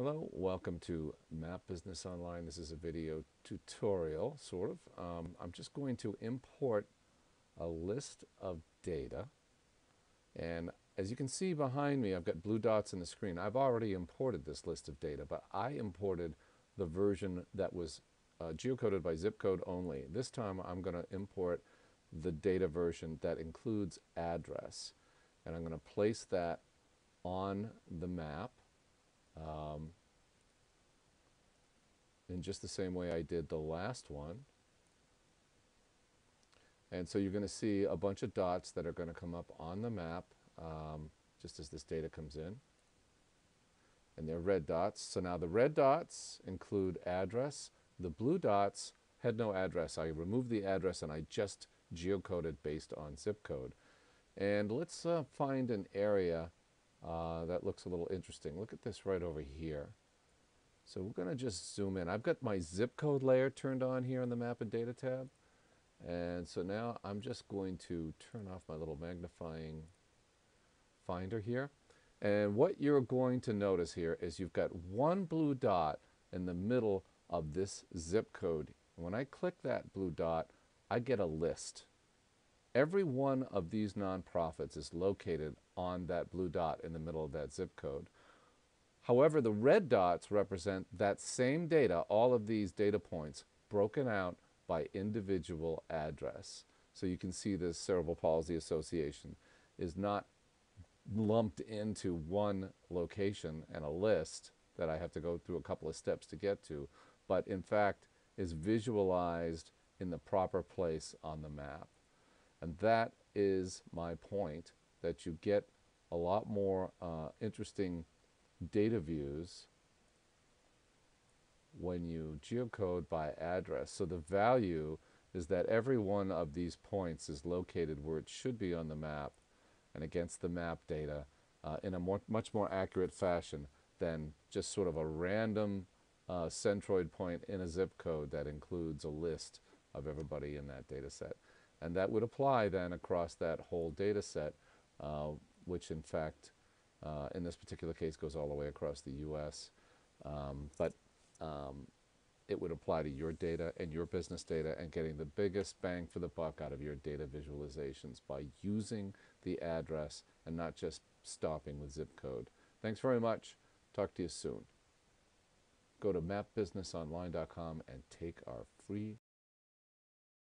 Hello, welcome to Map Business Online. This is a video tutorial, sort of. I'm just going to import a list of data. And as you can see behind me, I've got blue dots on the screen. I've already imported this list of data, but I imported the version that was geocoded by zip code only. This time I'm going to import the data version that includes address. And I'm going to place that on the map. In just the same way I did the last one. And so you're going to see a bunch of dots that are going to come up on the map just as this data comes in. And they're red dots. So now the red dots include address. The blue dots had no address. I removed the address and I just geocoded based on zip code. And let's find an area that looks a little interesting. Look at this right over here. So we're going to just zoom in. I've got my zip code layer turned on here in the Map and Data tab. And so now I'm just going to turn off my little magnifying finder here. And what you're going to notice here is you've got one blue dot in the middle of this zip code. When I click that blue dot, I get a list. Every one of these nonprofits is located on that blue dot in the middle of that zip code. However, the red dots represent that same data, all of these data points, broken out by individual address. So you can see this Cerebral Palsy Association is not lumped into one location and a list that I have to go through a couple of steps to get to, but in fact is visualized in the proper place on the map. And that is my point, that you get a lot more interesting data views when you geocode by address. So the value is that every one of these points is located where it should be on the map and against the map data in a much more accurate fashion than just sort of a random centroid point in a zip code that includes a list of everybody in that data set. And that would apply then across that whole data set, which in fact in this particular case goes all the way across the US, but it would apply to your data and your business data and getting the biggest bang for the buck out of your data visualizations by using the address and not just stopping with zip code. Thanks very much. Talk to you soon. Go to mapbusinessonline.com and take our free